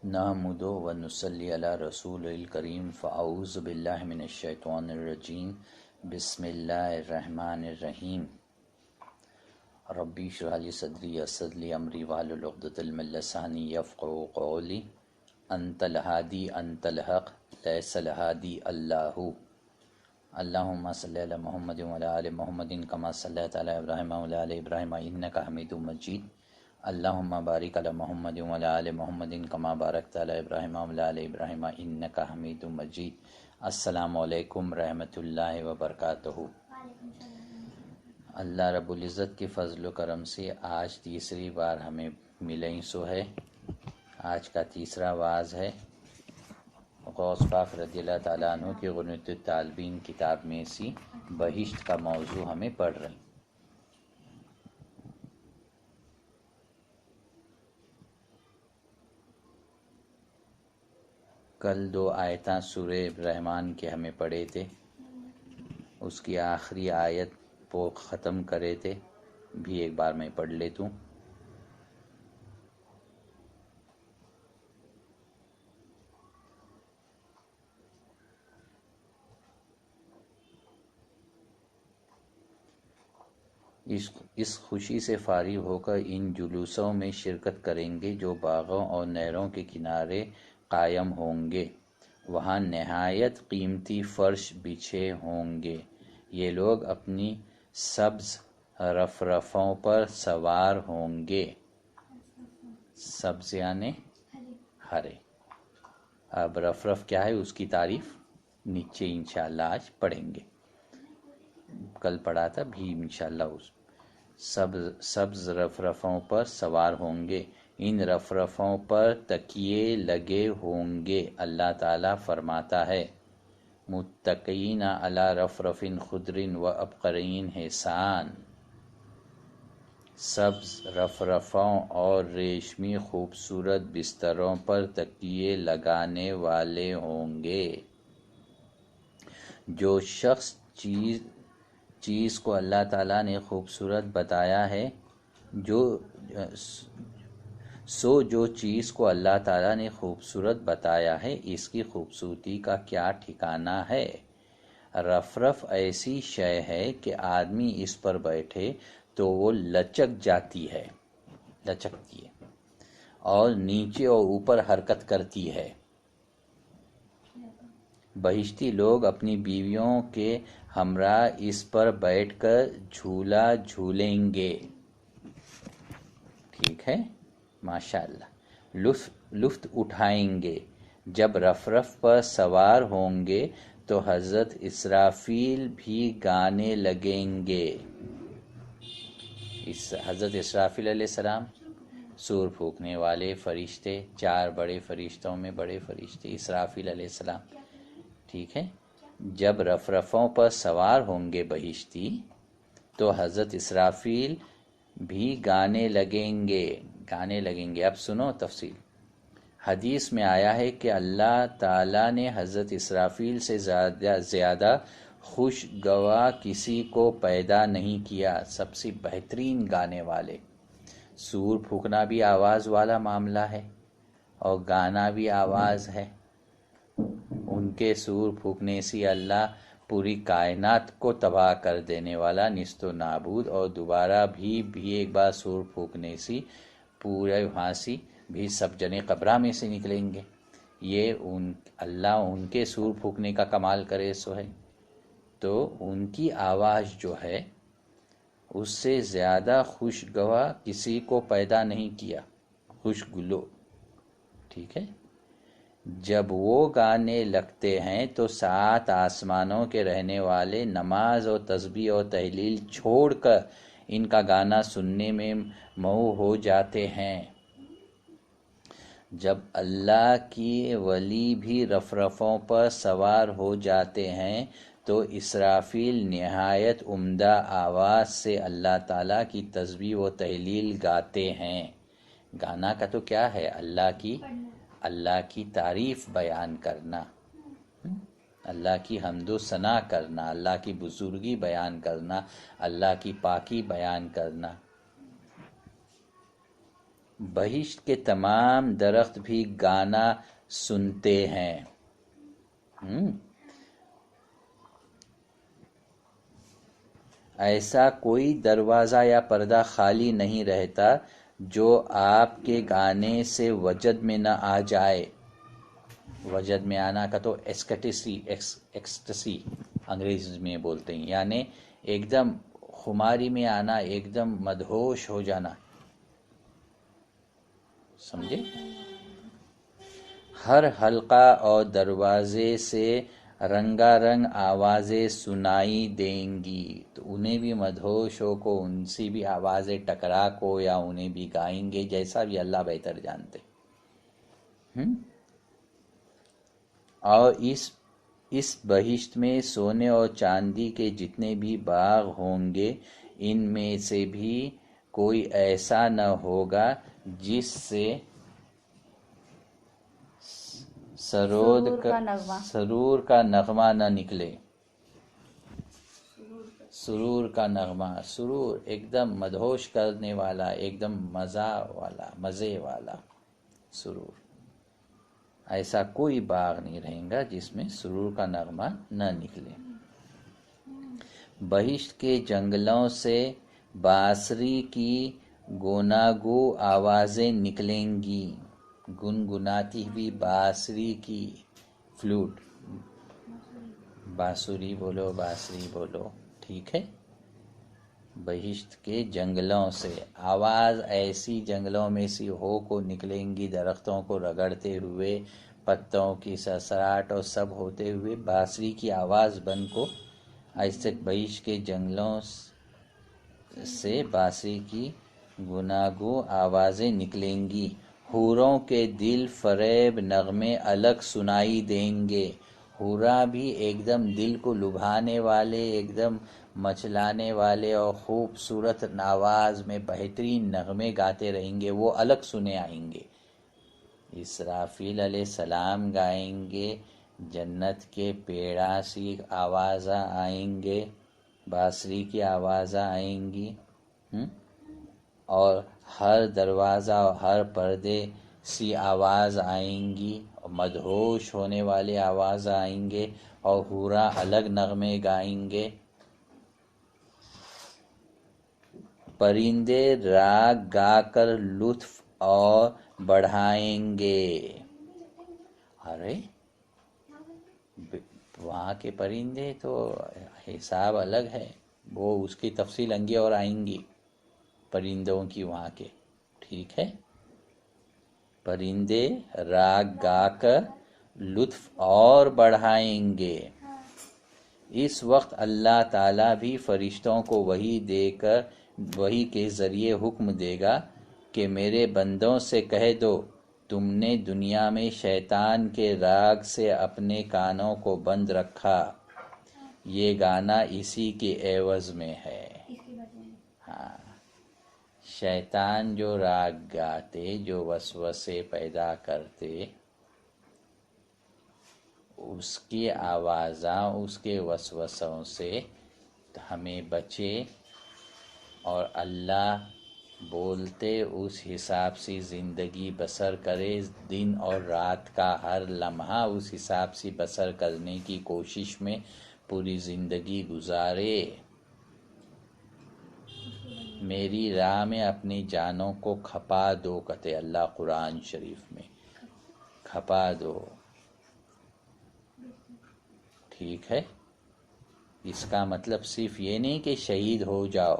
نحمدہ و نصلی علی رسول الکریم فاعوذ باللہ من الشیطان الرجیم بسم اللہ الرحمن الرحیم ربی اشرح لی صدری یسر لی امری واحلل عقدۃ من لسانی یفقہوا قولی انت الہادی انت الحق لیس الہادی اللہ اللہم صلی علی محمد وعلی آل محمد کما صلیت علی ابراہیم وعلی آل ابراہیم انک حمید مجید اللہم بارک علی محمد وعلی آل محمد کما بارکت علی ابراہیم وعلی آل ابراہیم انک حمید مجید۔ السلام علیکم رحمۃ اللہ وبرکاتہ۔ اللہ رب العزت کے فضل و کرم سے آج تیسری بار ہمیں ملیں سو ہے۔ آج کا تیسرا واعظ ہے غوث پاک رضی اللہ تعالیٰ عنہ کی غنیۃ الطالبین کتاب میں سی بہشت کا موضوع ہمیں پڑھ رہے ہیں۔ کل 2 آیتاں سورہ رحمان کے ہمیں پڑھے تھے، اس کی آخری آیت کو ختم کرے تھے، بھی ایک بار میں پڑھ لیتا ہوں۔ اس خوشی سے فارغ ہو کر ان جلوسوں میں شرکت کریں گے جو باغوں اور نہروں کے کنارے قائم ہوں گے، وہاں نہایت قیمتی فرش بچھے ہوں گے، یہ لوگ اپنی سبز رفرفوں پر سوار ہوں گے۔ سبز یعنی ہرے۔ اب رفرف کیا ہے اس کی تعریف نیچے انشاءاللہ آج پڑھیں گے، کل پڑھا تھا بھی انشاءاللہ۔ اس سبز رفرفوں پر سوار ہوں گے، ان رفرفوں پر تکیے لگے ہوں گے۔ اللہ تعالیٰ فرماتا ہے متکئین علی رفرف خضر و عبقری حسان، سبز رفرفوں اور ریشمی خوبصورت بستروں پر تکیے لگانے والے ہوں گے۔ جو شخص چیز کو اللہ تعالیٰ نے خوبصورت بتایا ہے، جو چیز کو اللہ تعالیٰ نے خوبصورت بتایا ہے اس کی خوبصورتی کا کیا ٹھکانہ ہے۔ رفرف ایسی شے ہے کہ آدمی اس پر بیٹھے تو وہ لچکتی ہے اور نیچے اور اوپر حرکت کرتی ہے۔ بہشتی لوگ اپنی بیویوں کے ہمراہ اس پر بیٹھ کر جھولا جھولیں گے۔ ٹھیک ہے، ماشاءاللہ، لطف اٹھائیں گے۔ جب رفرف پر سوار ہوں گے تو حضرت اسرافیل بھی گانے لگیں گے۔ حضرت اسرافیل علیہ السلام سور پھونکنے والے فرشتے، 4 بڑے فرشتوں میں بڑے فرشتے اسرافیل علیہ السلام۔ ٹھیک ہے، جب رفرفوں پر سوار ہوں گے بہشتی تو حضرت اسرافیل بھی گانے لگیں گے۔ اب سنو تفصیل۔ حدیث میں آیا ہے کہ اللہ تعالیٰ نے حضرت اسرافیل سے زیادہ خوشگواں کسی کو پیدا نہیں کیا، سب سے بہترین گانے والے۔ سور پھونکنا بھی آواز والا معاملہ ہے اور گانا بھی آواز ہے۔ ان کے سور پھونکنے سے اللہ پوری کائنات کو تباہ کر دینے والا نیست و نابود، اور دوبارہ بھی ایک بار سور پھونکنے سے پورے وہاں سے بھی سب جنے قبرہ میں سے نکلیں گے۔ یہ اللہ ان کے سور پھونکنے کا کمال کرے سو ہے، تو ان کی آواز جو ہے اس سے زیادہ خوشگواں کسی کو پیدا نہیں کیا، خوشگلو۔ ٹھیک ہے، جب وہ گانے لگتے ہیں تو 7 آسمانوں کے رہنے والے نماز اور تسبیح اور تہلیل چھوڑ کر ان کا گانا سننے میں مئو ہو جاتے ہیں۔ جب اللہ کی ولی بھی رفرفوں پر سوار ہو جاتے ہیں تو اسرافیل نہایت عمدہ آواز سے اللہ تعالیٰ کی تسبیح و تہلیل گاتے ہیں۔ گانا کا تو کیا ہے، اللہ کی تعریف بیان کرنا، اللہ کی حمد و ثنا کرنا، اللہ کی بزرگی بیان کرنا، اللہ کی پاکی بیان کرنا۔ بہشت کے تمام درخت بھی گانا سنتے ہیں۔ ایسا کوئی دروازہ یا پردہ خالی نہیں رہتا جو آپ کے گانے سے وجد میں نہ آ جائے۔ وجد میں آنا کا تو ایکسٹسی انگریزی میں بولتے ہیں، یعنی ایک دم خماری میں آنا، ایک دم مدہوش ہو جانا، سمجھے؟ ہر حلقہ اور دروازے سے رنگا رنگ آوازیں سنائی دیں گی، تو انہیں بھی مدہوشوں کو ان سے بھی آوازیں ٹکرا کو یا انہیں بھی گائیں گے، جیسا بھی اللہ بہتر جانتے۔ اور اس بہشت میں سونے اور چاندی کے جتنے بھی باغ ہوں گے، ان میں سے بھی کوئی ایسا نہ ہوگا جس سے سرور کا نغمہ نہ نکلے۔ سرور کا نغمہ، سرور ایک دم مدہوش کرنے والا، ایک دم مزے والا سرور، ایسا کوئی باغ نہیں رہے گا جس میں سرور کا نغمہ نہ نکلے۔ بہشت کے جنگلوں سے بانسری کی گوناگو آوازیں نکلیں گی، گنگناتی ہوئی بانسری کی، فلوٹ، بانسری بولو، ٹھیک ہے۔ بہشت کے جنگلوں سے آواز ایسی جنگلوں میں سی ہو کو نکلیں گی، درختوں کو رگڑتے ہوئے، پتوں کی سرسراہٹ اور سب ہوتے ہوئے بانسری کی آواز بن کو ایسے بہشت کے جنگلوں سے بانسری کی گناگو آوازیں نکلیں گی۔ حوروں کے دل فریب نغمے الگ سنائی دیں گے۔ حورا بھی ایک دم دل کو لبھانے والے، ایک دم مچلانے والے اور خوبصورت آواز میں بہترین نغمے گاتے رہیں گے، وہ الگ سنے آئیں گے۔ اسرافیل علیہ السلام گائیں گے، جنت کے پیڑا سی آوازاں آئیں گے، بانسری کی آوازاں آئیں گی، اور ہر دروازہ اور ہر پردے سی آواز آئیں گی، اور مدہوش ہونے والے آواز آئیں گے، اور حورا الگ نغمے گائیں گے۔ پرندے راگ گا کر لطف اور بڑھائیں گے۔ ارے وہاں کے پرندے تو حساب الگ ہے، وہ اس کی تفصیل انگے اور آئیں گی پرندوں کی وہاں کے، ٹھیک ہے۔ پرندے راگ گا کر لطف اور بڑھائیں گے۔ اس وقت اللہ تعالیٰ بھی فرشتوں کو وحی کے ذریعے حکم دے گا کہ میرے بندوں سے کہہ دو، تم نے دنیا میں شیطان کے راگ سے اپنے کانوں کو بند رکھا، یہ گانا اسی کے عوض میں ہے۔ ہاں، شیطان جو راگ گاتے، جو وسوسے پیدا کرتے، اس کی آوازاں، اس کے وسوسوں سے ہمیں بچے، اور اللہ بولتے اس حساب سے زندگی بسر کرے، دن اور رات کا ہر لمحہ اس حساب سے بسر کرنے کی کوشش میں پوری زندگی گزارے۔ میری راہ میں اپنی جانوں کو کھپا دو، کہتے اللہ قرآن شریف میں، کھپا دو، ٹھیک ہے۔ اس کا مطلب صرف یہ نہیں کہ شہید ہو جاؤ،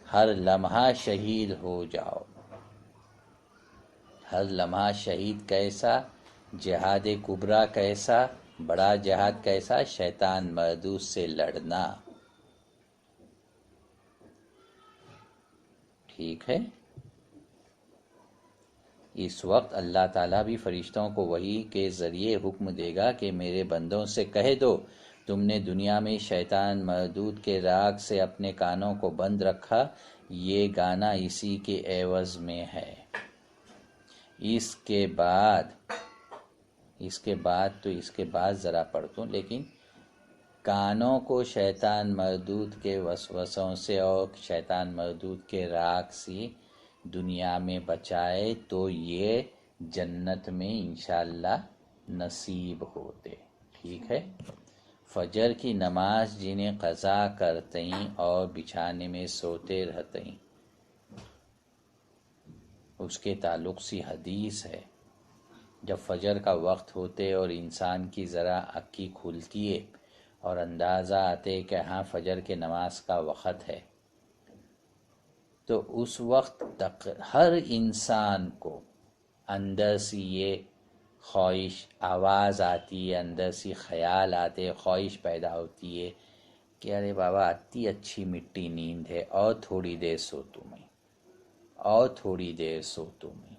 ہر لمحہ شہید ہو جاؤ، ہر لمحہ شہید کیسا؟ جہاد کبریٰ کیسا؟ بڑا جہاد کیسا؟ شیطان مردود سے لڑنا، ٹھیک ہے۔ اس وقت اللہ تعالیٰ بھی فرشتوں کو وحی کے ذریعے حکم دے گا کہ میرے بندوں سے کہہ دو، تم نے دنیا میں شیطان مردود کے راگ سے اپنے کانوں کو بند رکھا، یہ گانا اسی کے عوض میں ہے۔ اس کے بعد ذرا پڑھتا ہوں، لیکن کانوں کو شیطان مردود کے وسوسوں سے اور شیطان مردود کے راگ سے دنیا میں بچائے تو یہ جنت میں انشاءاللہ نصیب ہوتے. ٹھیک ہے. فجر کی نماز جنہیں قضا کرتیں اور بچھانے میں سوتے رہتیں، اس کے تعلق سی حدیث ہے. جب فجر کا وقت ہوتے اور انسان کی ذرا اکھی کھلتی ہے اور اندازہ آتے کہ ہاں فجر کے نماز کا وقت ہے، تو اس وقت تک ہر انسان کو اندر سے یہ خواہش آواز آتی ہے، اندر سے خیال آتے، خواہش پیدا ہوتی ہے کہ ارے بابا اتنی اچھی مٹی نیند ہے، اور تھوڑی دیر سوتوں میں، اور تھوڑی دیر سوتوں میں.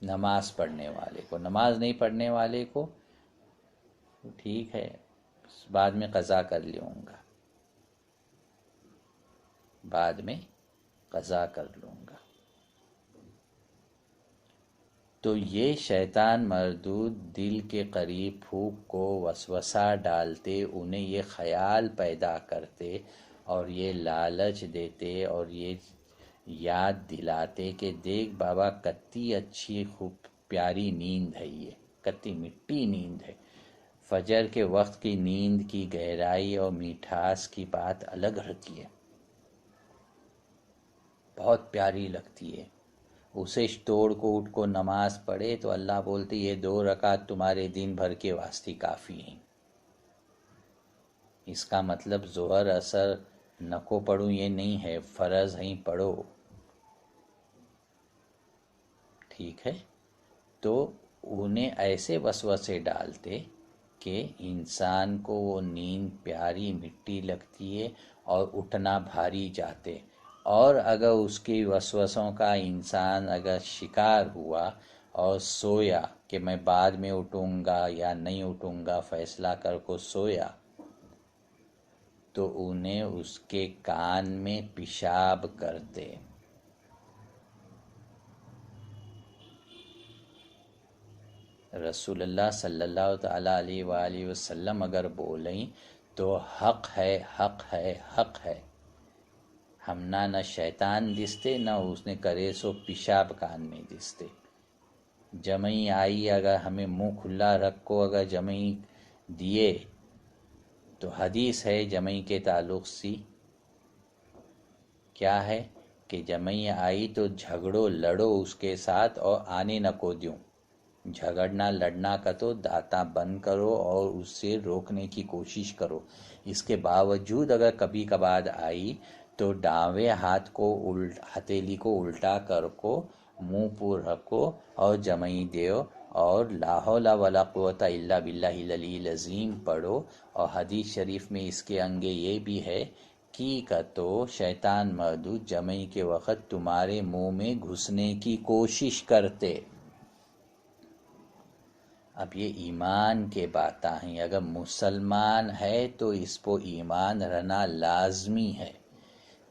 نماز پڑھنے والے کو، نماز نہیں پڑھنے والے کو ٹھیک ہے بعد میں قضا کر لوں گا، بعد میں قضا کر لوں گا. تو یہ شیطان مردود دل کے قریب پھونک کو وسوسہ ڈالتے، انہیں یہ خیال پیدا کرتے اور یہ لالچ دیتے اور یہ یاد دلاتے کہ دیکھ بابا کتنی اچھی خوب پیاری نیند ہے، یہ کتنی مٹی نیند ہے. فجر کے وقت کی نیند کی گہرائی اور میٹھاس کی بات الگ رہتی ہے، بہت پیاری لگتی ہے. اسے توڑ کو اٹھ کو نماز پڑھے تو اللہ بولتے یہ 2 رکعت تمہارے دن بھر کے واسطے کافی ہیں. اس کا مطلب ظہر اثر نہ کو پڑھوں یہ نہیں ہے، فرض ہیں پڑھو. ٹھیک ہے. تو انہیں ایسے وسوسے ڈالتے کہ انسان کو وہ نیند پیاری مٹی لگتی ہے اور اٹھنا بھاری جاتے. اور اگر اس کی وسوسوں کا انسان اگر شکار ہوا اور سویا کہ میں بعد میں اٹھوں گا یا نہیں اٹھوں گا فیصلہ کر کو سویا، تو انہیں اس کے کان میں پیشاب کرتے. رسول اللہ صلی اللہ تعالیٰ علیہ وآلہ وسلم اگر بولیں تو حق ہے، حق ہے، حق ہے. ہم نہ شیطان دستے نہ اس نے کرے سو پیشاب کان میں دستے. جمعی آئی اگر ہمیں منہ کھلا رکھ کو اگر جمعی دیے تو حدیث ہے جمعی کے تعلق سی کیا ہے کہ جمعی آئی تو جھگڑو لڑو اس کے ساتھ اور آنے نہ کو دیوں. جھگڑنا لڑنا کا تو داتا بند کرو اور اس سے روکنے کی کوشش کرو. اس کے باوجود اگر کبھی کبھار آئی تو ڈاوے ہاتھ کو ہتھیلی کو الٹا کر کو منہ پر رکھو اور جمعی دیو اور لا حول ولا قوت الا باللہ العلی العظیم پڑھو. اور حدیث شریف میں اس کے انگے یہ بھی ہے کہ تو شیطان مردود جمعی کے وقت تمہارے منہ میں گھسنے کی کوشش کرتے. اب یہ ایمان کے باتاں ہیں. اگر مسلمان ہے تو اس کو ایمان رہنا لازمی ہے.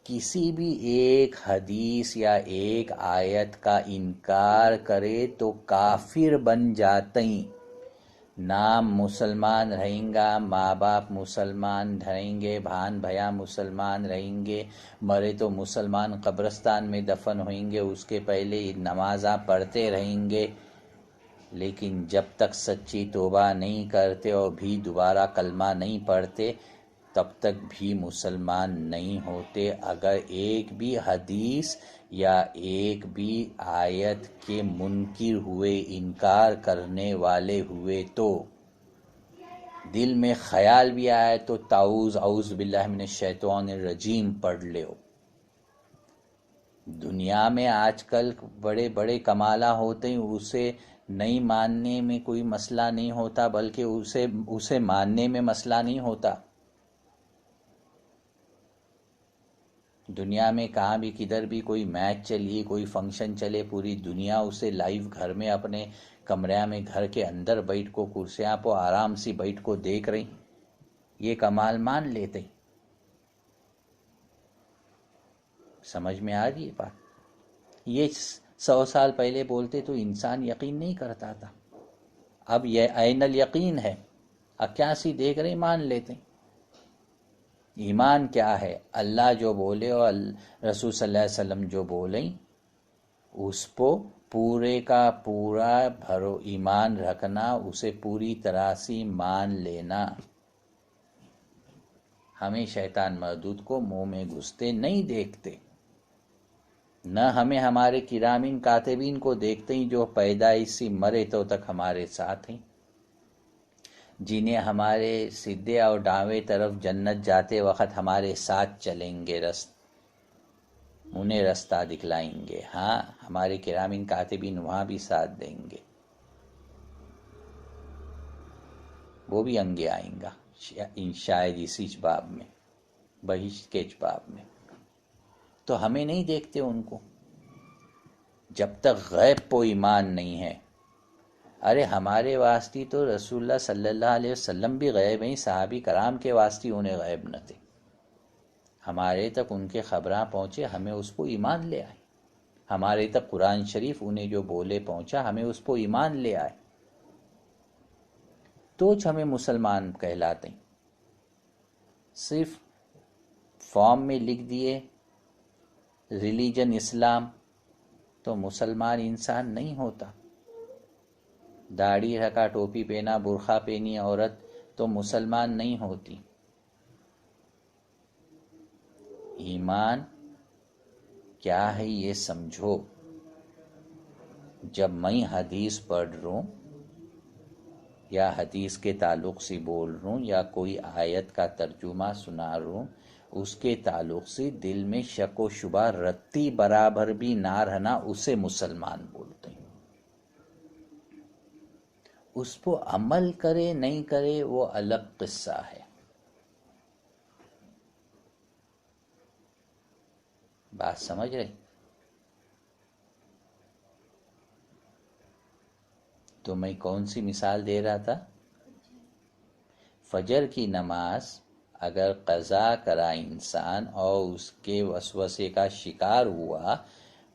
کسی بھی ایک حدیث یا ایک آیت کا انکار کرے تو کافر بن جاتے ہیں. نام مسلمان رہیں گا، ماں باپ مسلمان رہیں گے، بھان بھیا مسلمان رہیں گے، مرے تو مسلمان قبرستان میں دفن ہوئیں گے، اس کے پہلے نمازاں پڑھتے رہیں گے، لیکن جب تک سچی توبہ نہیں کرتے اور بھی دوبارہ کلمہ نہیں پڑھتے تب تک بھی مسلمان نہیں ہوتے. اگر ایک بھی حدیث یا ایک بھی آیت کے منکر ہوئے، انکار کرنے والے ہوئے، تو دل میں خیال بھی آئے تو اعوذ باللہ من الشیطان الرجیم پڑھ لو. دنیا میں آج کل بڑے بڑے کمالہ ہوتے ہیں، اسے نہیں ماننے میں کوئی مسئلہ نہیں ہوتا، بلکہ اسے ماننے میں مسئلہ نہیں ہوتا. دنیا میں کہاں بھی کدھر بھی کوئی میچ چلیے، کوئی فنکشن چلے، پوری دنیا اسے لائیو گھر میں اپنے کمرے میں گھر کے اندر بیٹھ کو کرسیاں پہ آرام سے بیٹھ کو دیکھ رہی، یہ کمال مان لیتے. سمجھ میں آ رہی بات؟ یہ 100 سال پہلے بولتے تو انسان یقین نہیں کرتا تھا. اب یہ عین الیقین ہے، اب کیا سی دیکھ رہے مان لیتے. ایمان کیا ہے؟ اللہ جو بولے اور رسول صلی اللہ علیہ وسلم جو بولیں اس کو پورے کا پورا بھرو ایمان رکھنا، اسے پوری طرح سے مان لینا۔ ہمیں شیطان مردود کو منہ میں گھستے نہیں دیکھتے، نہ ہمیں ہمارے کرامین کاتبین کو دیکھتے ہیں جو پیدائش سے مرے تو تک ہمارے ساتھ ہیں، جنہیں ہمارے سیدھے اور ڈاویں طرف جنت جاتے وقت ہمارے ساتھ چلیں گے، انہیں رستہ دکھلائیں گے۔ ہاں، ہمارے کرامین کاتبین وہاں بھی ساتھ دیں گے، وہ بھی انگے آئیں گا شاید اسی باب میں، بہشت کے باب میں۔ تو ہمیں نہیں دیکھتے ان کو جب تک غیب پہ ایمان نہیں ہے۔ ارے ہمارے واسطے تو رسول اللہ صلی اللہ علیہ وسلم بھی غیب ہیں، صحابی کرام کے واسطے انہیں غیب نہ تھے، ہمارے تک ان کے خبراں پہنچے، ہمیں اس کو ایمان لے آئے، ہمارے تک قرآن شریف انہیں جو بولے پہنچا، ہمیں اس کو ایمان لے آئے، تو ہمیں مسلمان کہلاتے ہیں۔ صرف فارم میں لکھ دیے ریلیجن اسلام تو مسلمان انسان نہیں ہوتا، داڑھی رکھا، ٹوپی پہنا، برقع پہنی عورت تو مسلمان نہیں ہوتی۔ ایمان کیا ہے یہ سمجھو۔ جب میں حدیث پڑھ رہا ہوں یا حدیث کے تعلق سے بول رہا ہوں یا کوئی آیت کا ترجمہ سنا رہا ہوں، اس کے تعلق سے دل میں شک و شبہ رتی برابر بھی نہ رہنا، اسے مسلمان بولتے ہیں۔ اس کو عمل کرے نہیں کرے وہ الگ قصہ ہے۔ بات سمجھ رہے؟ تو میں کون سی مثال دے رہا تھا؟ فجر کی نماز اگر قضا کرا انسان اور اس کے وسوسے کا شکار ہوا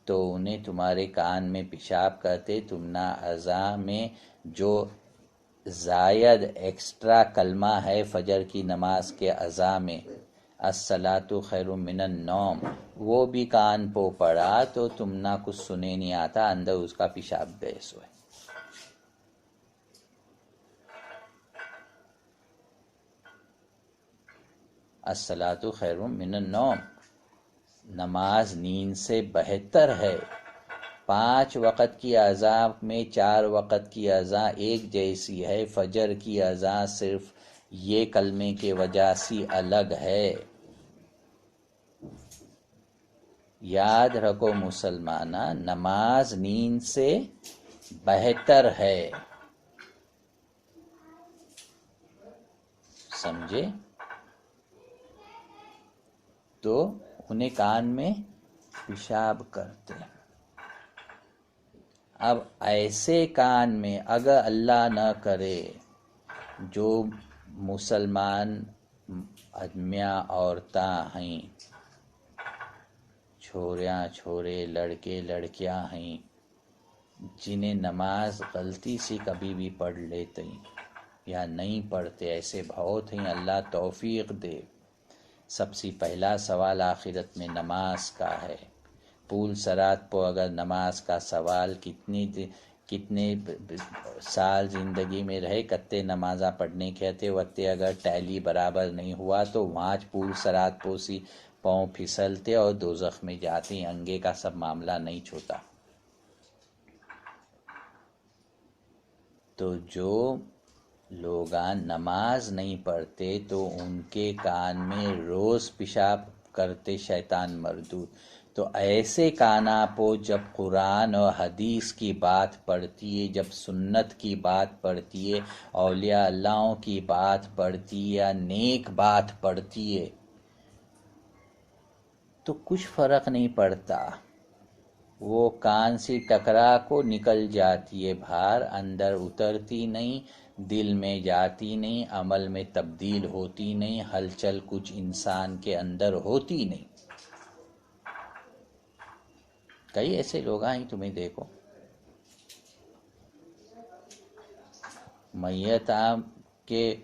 تو انہیں تمہارے کان میں پیشاب کرتے، تمنا اذان میں جو زائد ایکسٹرا کلمہ ہے فجر کی نماز کے اذان میں، الصلاۃ خیر من النوم، وہ بھی کان پو پڑا تو تمنا کچھ سنے نہیں آتا، اندر اس کا پیشاب بیس ہوئے۔ الصلاۃ خیر من النوم، نماز نیند سے بہتر ہے۔ 5 وقت کی اذان میں 4 وقت کی اذان ایک جیسی ہے، فجر کی اذان صرف یہ کلمے کے وجہ سے الگ ہے۔ یاد رکھو مسلمانہ، نماز نیند سے بہتر ہے، سمجھے؟ تو انہیں کان میں پیشاب کرتے۔ اب ایسے کان میں اگر اللہ نہ کرے جو مسلمان آدمیاں عورتاں ہیں، چھوریاں چھورے، لڑکے لڑکیاں ہیں، جنہیں نماز غلطی سے کبھی بھی پڑھ لیتے ہیں یا نہیں پڑھتے، ایسے بہت ہیں، اللہ توفیق دے۔ سب سے پہلا سوال آخرت میں نماز کا ہے۔ پول صراط پہ اگر نماز کا سوال کتنے سال زندگی میں رہے، کتے نمازاں پڑھنے کہتے وقتے اگر ٹیلی برابر نہیں ہوا تو وہاں پول صراط پہ سی پاؤں پھسلتے اور دوزخ میں جاتے، انگے کا سب معاملہ نہیں چھوتا۔ تو جو لوگاں نماز نہیں پڑھتے تو ان کے کان میں روز پیشاب کرتے شیطان مردود، تو ایسے کانا پو جب قرآن اور حدیث کی بات پڑھتی ہے، جب سنت کی بات پڑھتی ہے، اولیاء اللہ کی بات پڑھتی ہے یا نیک بات پڑھتی ہے تو کچھ فرق نہیں پڑتا، وہ کان سے ٹکرا کو نکل جاتی ہے باہر، اندر اترتی نہیں، دل میں جاتی نہیں، عمل میں تبدیل ہوتی نہیں، ہلچل کچھ انسان کے اندر ہوتی نہیں۔ کئی ایسے لوگ ہیں تمہیں دیکھو، میت کے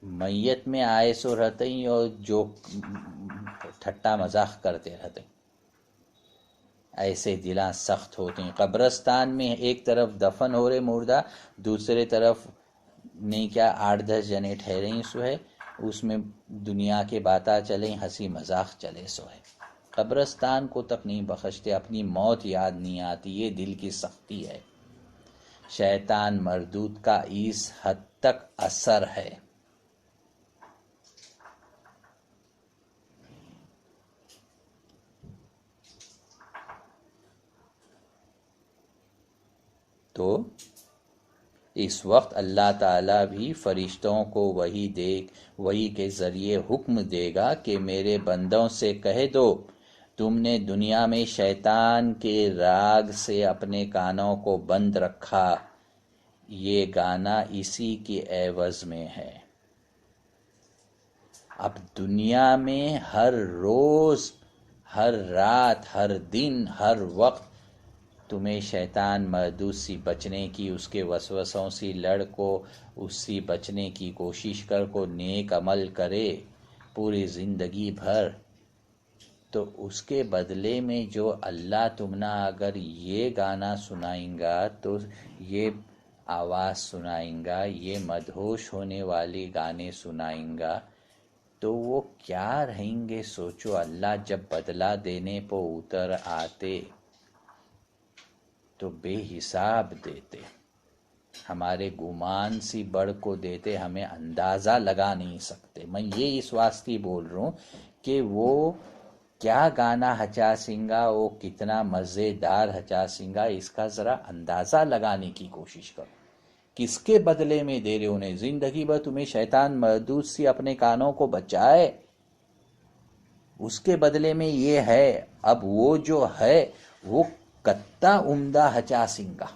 میت میں آئے سو رہتے ہیں اور جو ٹھٹا مذاق کرتے رہتے ہیں، ایسے دلاں سخت ہوتے ہیں۔ قبرستان میں ایک طرف دفن ہو رہے مردہ، دوسرے طرف نہیں کیا 8-10 جنے ٹھہرے سو ہے، اس میں دنیا کے باتیں چلیں، ہنسی مذاق چلے سو ہے۔ قبرستان کو تک نہیں بخشتے، اپنی موت یاد نہیں آتی، یہ دل کی سختی ہے۔ شیطان مردود کا اس حد تک اثر ہے۔ تو اس وقت اللہ تعالیٰ بھی فرشتوں کو وحی کے ذریعے حکم دے گا کہ میرے بندوں سے کہہ دو، تم نے دنیا میں شیطان کے راگ سے اپنے کانوں کو بند رکھا، یہ گانا اسی کی عوض میں ہے۔ اب دنیا میں ہر روز، ہر رات، ہر دن، ہر وقت تمہیں شیطان مردود سے بچنے کی، اس کے وسوسوں سے لڑ کو، اس سے بچنے کی کوشش کر کو، نیک عمل کرے پوری زندگی بھر، تو اس کے بدلے میں جو اللہ تمنا اگر یہ گانا سنائیں گا، تو یہ آواز سنائیں گا، یہ مدہوش ہونے والی گانے سنائیں گا، تو وہ کیا رہیں گے سوچو۔ اللہ جب بدلہ دینے پہ اتر آتے تو بے حساب دیتے، ہمارے گمان سے بڑھ کو دیتے، ہمیں اندازہ لگا نہیں سکتے۔ میں یہ اس واسطے بول رہا ہوں کہ وہ کیا گانا ہچا سنگا، وہ کتنا مزیدار ہچا سنگا، اس کا ذرا اندازہ لگانے کی کوشش کرو۔ کس کے بدلے میں دے رہے انہیں؟ زندگی بھر تمہیں شیطان مردود سے اپنے کانوں کو بچائے، اس کے بدلے میں یہ ہے۔ اب وہ جو ہے وہ کتا عمدہ ہچا سنگا۔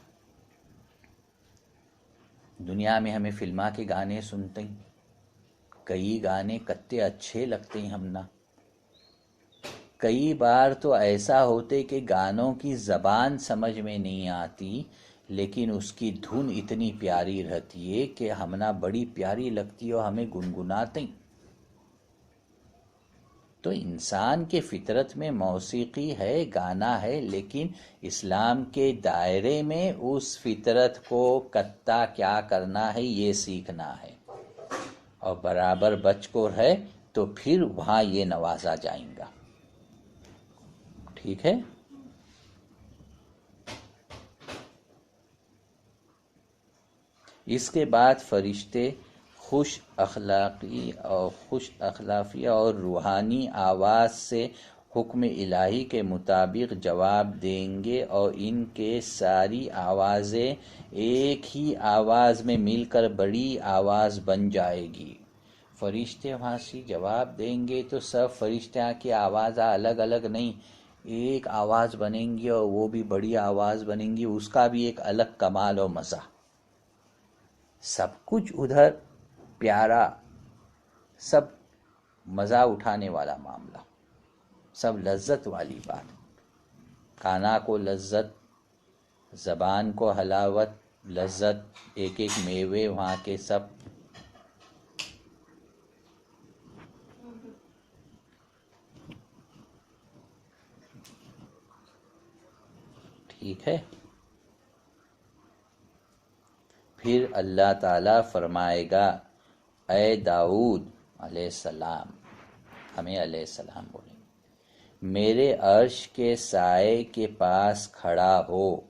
دنیا میں ہمیں فلماں کے گانے سنتے ہیں، کئی گانے کتے اچھے لگتے ہیں ہم نا، کئی بار تو ایسا ہوتے کہ گانوں کی زبان سمجھ میں نہیں آتی، لیکن اس کی دھن اتنی پیاری رہتی ہے کہ ہم نا بڑی پیاری لگتی ہے اور ہمیں گنگناتے ہیں۔ تو انسان کے فطرت میں موسیقی ہے، گانا ہے، لیکن اسلام کے دائرے میں اس فطرت کو کتا کیا کرنا ہے یہ سیکھنا ہے، اور برابر بچ کو ہے تو پھر وہاں یہ نوازا جائیں گا۔ ٹھیک ہے؟ اس کے بعد فرشتے خوش اخلاقی اور روحانی آواز سے حکم الہی کے مطابق جواب دیں گے، اور ان کے ساری آوازیں ایک ہی آواز میں مل کر بڑی آواز بن جائے گی۔ فرشتے وہاں سے جواب دیں گے تو سب فرشتوں کی آوازیں الگ الگ نہیں، ایک آواز بنیں گی، اور وہ بھی بڑی آواز بنیں گی، اس کا بھی ایک الگ کمال اور مزہ۔ سب کچھ ادھر پیارا، سب مزہ اٹھانے والا معاملہ، سب لذت والی بات، کانا کو لذت، زبان کو حلاوت، لذت، ایک ایک میوے وہاں کے سب۔ ٹھیک ہے؟ پھر اللہ تعالیٰ فرمائے گا، اے داؤد علیہ السلام، ہمیں علیہ السلام بولیں، میرے عرش کے سائے کے پاس کھڑا ہو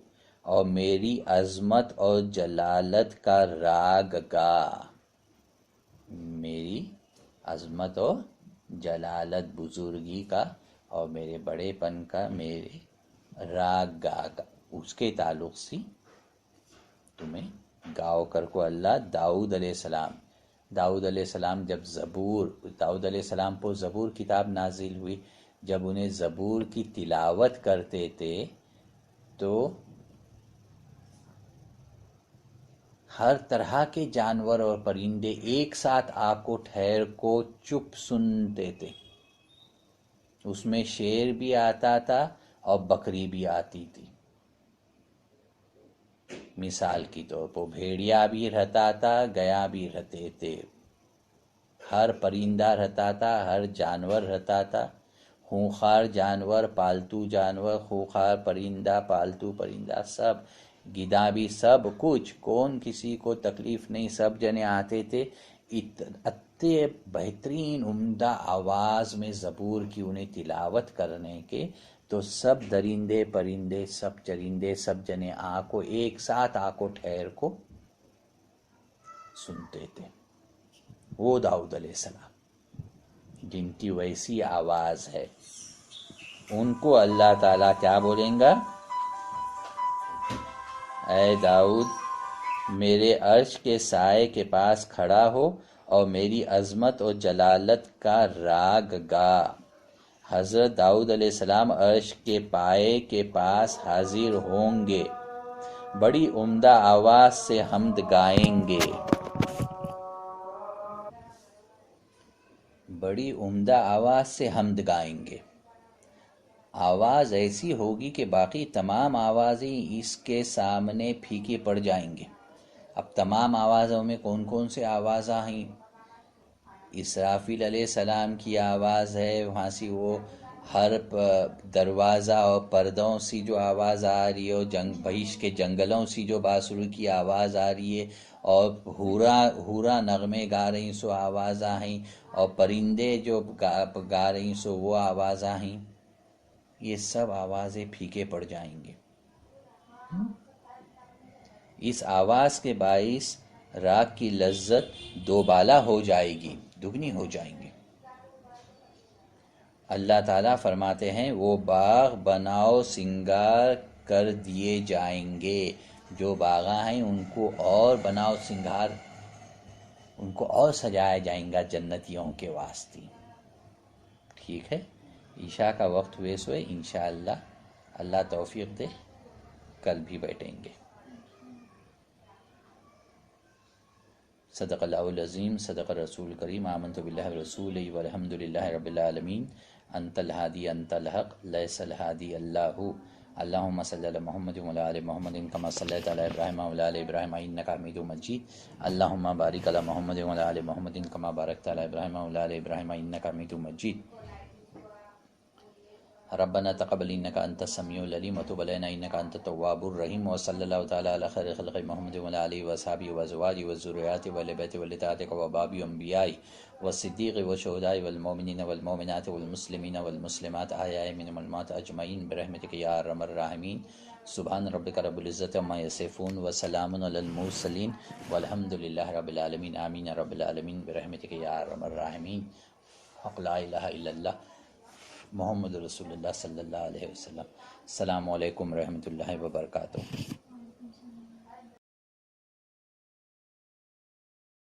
اور میری عظمت اور جلالت کا راگ گا۔ میری عظمت اور جلالت، بزرگی کا اور میرے بڑے پن کا میرے راگ گا، اس کے تعلق سے تمہیں گاؤ کر کو اللہ داؤد علیہ السلام جب داؤد علیہ السلام پر زبور کتاب نازل ہوئی، جب انہیں زبور کی تلاوت کرتے تھے تو ہر طرح کے جانور اور پرندے ایک ساتھ آ کو ٹھہر کو چپ سنتے تھے۔ اس میں شیر بھی آتا تھا اور بکری بھی آتی تھی، مثال کی طور پر بھیڑیا بھی رہتا تھا، گیا بھی رہتے تھے، ہر پرندہ رہتا تھا، ہر جانور رہتا تھا، خونخوار جانور، پالتو جانور، خونخوار پرندہ، پالتو پرندہ، سب گدھا بھی، سب کچھ، کون کسی کو تکلیف نہیں، سب جنے آتے تھے اتے بہترین عمدہ آواز میں زبور کی انہیں تلاوت کرنے کے، تو سب درندے پرندے، سب چرندے، سب جنے آکو ایک ساتھ آکو ٹھہر کو سنتے تھے۔ وہ داؤد علیہ السلام جن کی ویسی آواز ہے، ان کو اللہ تعالیٰ کیا بولیں گا؟ اے داؤد میرے عرش کے سائے کے پاس کھڑا ہو اور میری عظمت اور جلالت کا راگ گا۔ حضرت داؤد علیہ السلام عرش کے پائے کے پاس حاضر ہوں گے، بڑی عمدہ آواز سے حمد گائیں گے، بڑی عمدہ آواز سے حمد گائیں گے۔ آواز ایسی ہوگی کہ باقی تمام آوازیں اس کے سامنے پھیکی پڑ جائیں گے۔ اب تمام آوازوں میں کون کون سے آوازاں ہیں؟ اسرافیل علیہ السلام کی آواز ہے، وہاں سے وہ ہر دروازہ اور پردوں سے جو آواز آ رہی ہے، اور بہشت کے جنگلوں سے جو باسرو کی آواز آ رہی ہے، اور ہورا نغمے گا رہی سو آوازاں ہیں، اور پرندے جو گا رہی سو وہ آوازاں ہیں۔ یہ سب آوازیں پھیکے پڑ جائیں گے۔ اس آواز کے باعث راگ کی لذت دوبالا ہو جائے گی، دگنی ہو جائیں گی۔ اللہ تعالیٰ فرماتے ہیں وہ باغ بناؤ سنگار کر دیے جائیں گے، جو باغاں ہیں ان کو اور بناؤ سنگار، ان کو اور سجایا جائیں گا جنتیوں کے واسطے۔ ٹھیک ہے، عشاء کا وقت ہوئے سوئے، انشاءاللہ اللہ توفیق دے کل بھی بیٹھیں گے۔ صدق اللہ العظیم، صدق رسول کریم، آمنت باللہ ورسولہ والحمد للہ رب العالمین، انت الہادی انت الحق لیس الہادی اللہ، اللہم صلی علی محمد وعلی آل محمد کما صلیت علی ابراہیم وعلی آل ابراہیم انک حمید مجید، اللہم بارک علی محمد وعلی آل محمد کما بارکت علی ابراہیم وعلی آل ابراہیم انک حمید مجید۔ ربنا تقبل انك انت السميع العليم وتب علينا انك انت التواب الرحيم، وصلى الله تعالى على خير خلق محمد وعلى اله وصحبه وازواجه وذرياته واهل بيته ولتاتك وباب انبيائه والصديق والشهداء والمؤمنين والمؤمنات والمسلمين والمسلمات احياء منهم والاموات اجمعين برحمتك يا ارحم الراحمين۔ سبحان ربك رب العزة عما يصفون وسلام على المرسلين والحمد لله رب العالمين، آمين رب العالمين برحمتك يا ارحم الراحمين۔ حق لا الہ الا اللہ محمد رسول اللہ صلی اللہ علیہ وسلم۔ السلام علیکم ورحمۃ اللہ وبرکاتہ۔